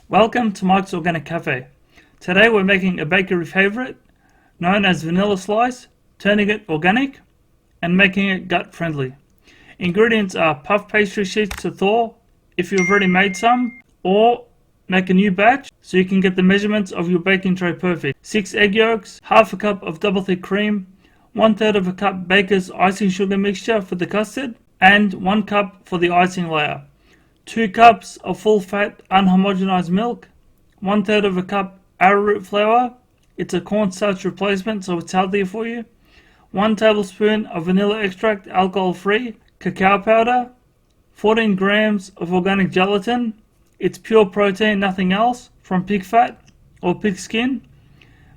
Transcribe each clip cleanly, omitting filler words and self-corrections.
Welcome to Mike's Organic Cafe. Today we're making a bakery favourite known as vanilla slice, turning it organic and making it gut friendly. Ingredients are puff pastry sheets to thaw if you've already made some, or make a new batch so you can get the measurements of your baking tray perfect. 6 egg yolks, half a cup of double thick cream, 1/3 of a cup baker's icing sugar mixture for the custard, and 1 cup for the icing layer. 2 cups of full fat unhomogenized milk, 1/3 of a cup arrowroot flour, it's a cornstarch replacement so it's healthier for you, 1 tablespoon of vanilla extract alcohol free, cacao powder, 14 grams of organic gelatin, it's pure protein, nothing else, from pig fat or pig skin.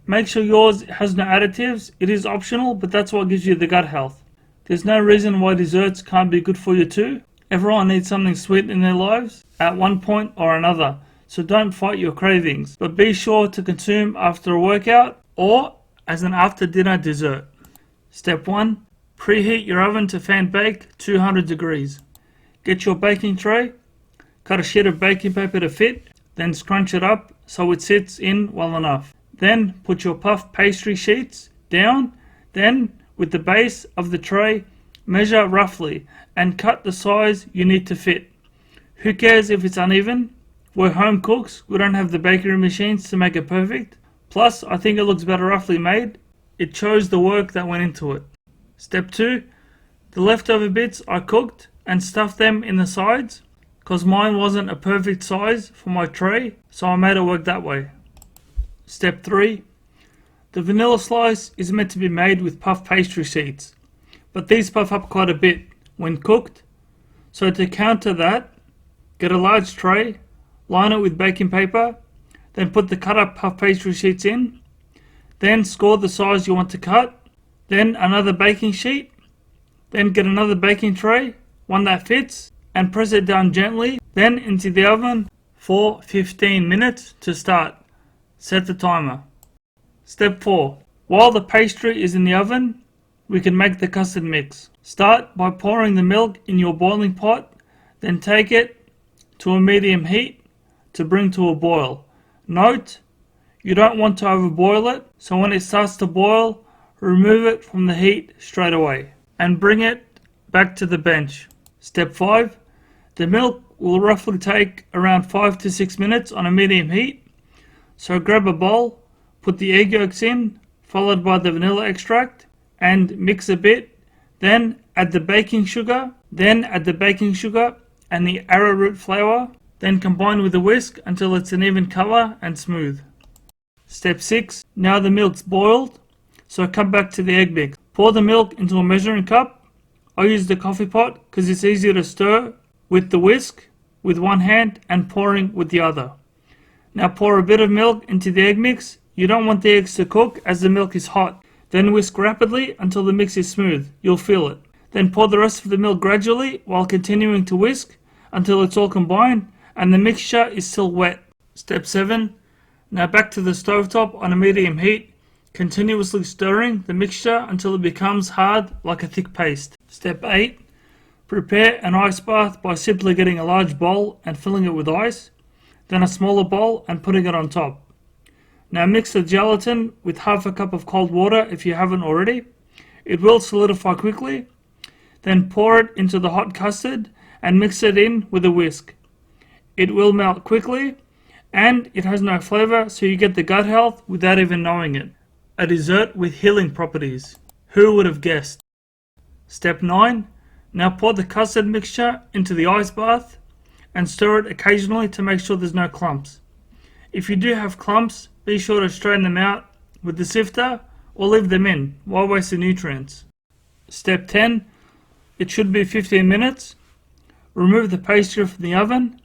Make sure yours has no additives, it is optional but that's what gives you the gut health. There's no reason why desserts can't be good for you too. Everyone needs something sweet in their lives at one point or another, so don't fight your cravings, but be sure to consume after a workout or as an after dinner dessert. Step 1. Preheat your oven to fan bake 200 degrees. Get your baking tray, cut a sheet of baking paper to fit, then scrunch it up so it sits in well enough. Then put your puff pastry sheets down, then with the base of the tray measure roughly and cut the size you need to fit. Who cares if it's uneven? We're home cooks, we don't have the bakery machines to make it perfect. Plus, I think it looks better roughly made. It shows the work that went into it. Step 2. The leftover bits I cooked and stuffed them in the sides, cause mine wasn't a perfect size for my tray, so I made it work that way. Step 3. The vanilla slice is meant to be made with puff pastry sheets, but these puff up quite a bit when cooked, so to counter that, get a large tray, line it with baking paper, then put the cut up puff pastry sheets in, then score the size you want to cut, then another baking sheet, then get another baking tray, one that fits, and press it down gently, then into the oven for 15 minutes to start. Set the timer. Step 4. While the pastry is in the oven, we can make the custard mix. Start by pouring the milk in your boiling pot, then take it to a medium heat to bring to a boil. Note, you don't want to overboil it, so when it starts to boil, remove it from the heat straight away and bring it back to the bench. Step 5. The milk will roughly take around 5 to 6 minutes on a medium heat, so grab a bowl, put the egg yolks in, followed by the vanilla extract, and mix a bit, then add the baking sugar, and the arrowroot flour, then combine with a whisk until it's an even color and smooth. Step 6. Now the milk's boiled, so come back to the egg mix. Pour the milk into a measuring cup. I use the coffee pot because it's easier to stir with the whisk with one hand and pouring with the other. Now pour a bit of milk into the egg mix. You don't want the eggs to cook as the milk is hot. Then whisk rapidly until the mix is smooth. You'll feel it. Then pour the rest of the milk gradually while continuing to whisk until it's all combined and the mixture is still wet. Step 7. Now back to the stovetop on a medium heat, continuously stirring the mixture until it becomes hard like a thick paste. Step 8. Prepare an ice bath by simply getting a large bowl and filling it with ice, then a smaller bowl and putting it on top. Now mix the gelatin with half a cup of cold water if you haven't already. It will solidify quickly. Then pour it into the hot custard and mix it in with a whisk. It will melt quickly and it has no flavor, so you get the gut health without even knowing it. A dessert with healing properties. Who would have guessed? Step 9. Now pour the custard mixture into the ice bath and stir it occasionally to make sure there's no clumps. If you do have clumps, be sure to strain them out with the sifter or leave them in. Why waste the nutrients? Step 10. It should be 15 minutes. Remove the pastry from the oven,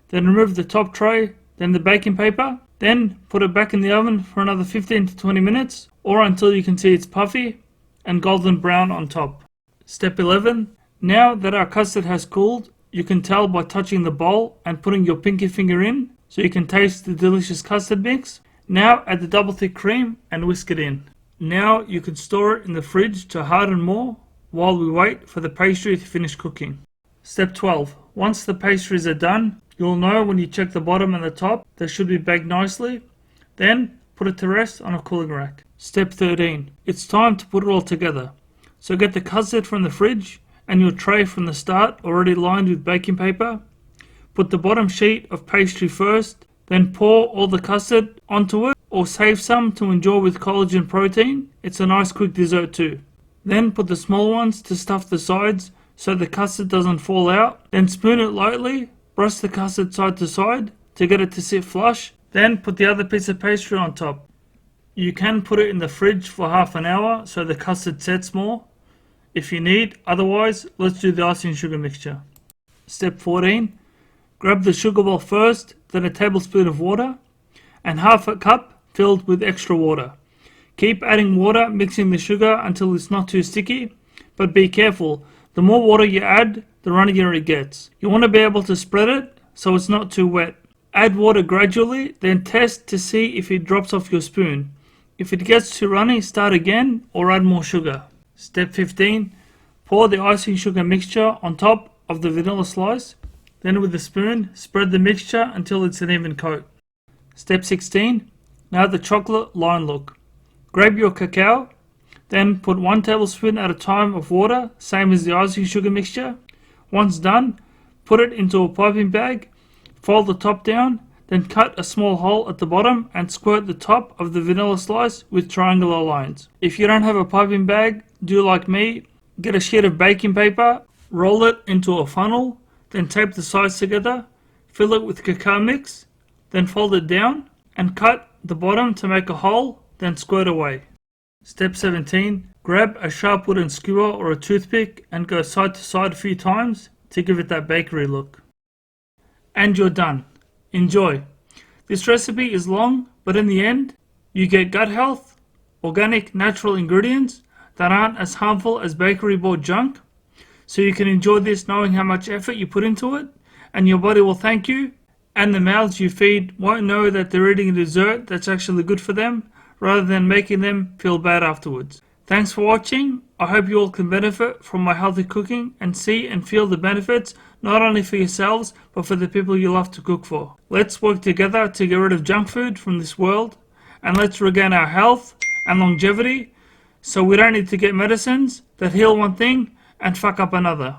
then remove the top tray, then the baking paper, then put it back in the oven for another 15 to 20 minutes or until you can see it's puffy and golden brown on top. Step 11. Now that our custard has cooled, you can tell by touching the bowl and putting your pinky finger in so you can taste the delicious custard mix. Now add the double thick cream and whisk it in. Now you can store it in the fridge to harden more while we wait for the pastry to finish cooking. Step 12. Once the pastries are done, You'll know when you check the bottom and the top, they should be baked nicely. Then put it to rest on a cooling rack. Step 13. It's time to put it all together. So get the custard from the fridge and your tray from the start already lined with baking paper. Put the bottom sheet of pastry first, then pour all the custard onto it or save some to enjoy with collagen protein. It's a nice quick dessert too. Then put the small ones to stuff the sides so the custard doesn't fall out. Then spoon it lightly, brush the custard side to side to get it to sit flush. Then put the other piece of pastry on top. You can put it in the fridge for half an hour so the custard sets more if you need. Otherwise, let's do the icing sugar mixture. Step 14. Grab the sugar bowl first, then a tablespoon of water and half a cup filled with extra water. Keep adding water, mixing the sugar until it's not too sticky, but be careful. The more water you add, the runnier it gets. You want to be able to spread it so it's not too wet. Add water gradually, then test to see if it drops off your spoon. If it gets too runny, start again or add more sugar. Step 15. Pour the icing sugar mixture on top of the vanilla slice. Then with a spoon, spread the mixture until it's an even coat. Step 16. Now the chocolate line look. Grab your cacao, then put 1 tablespoon at a time of water, same as the icing sugar mixture. Once done, put it into a piping bag, fold the top down, then cut a small hole at the bottom and squirt the top of the vanilla slice with triangular lines. If you don't have a piping bag, do like me, get a sheet of baking paper, roll it into a funnel, then tape the sides together, fill it with cacao mix, then fold it down and cut the bottom to make a hole, then squirt away. Step 17. Grab a sharp wooden skewer or a toothpick and go side to side a few times to give it that bakery look. And you're done. Enjoy. This recipe is long, but in the end, you get gut health, organic, natural ingredients that aren't as harmful as bakery bought junk. So you can enjoy this knowing how much effort you put into it, and your body will thank you, and the mouths you feed won't know that they're eating a dessert that's actually good for them, rather than making them feel bad afterwards. Thanks for watching. I hope you all can benefit from my healthy cooking and see and feel the benefits not only for yourselves but for the people you love to cook for. Let's work together to get rid of junk food from this world, and let's regain our health and longevity so we don't need to get medicines that heal one thing and fuck up another.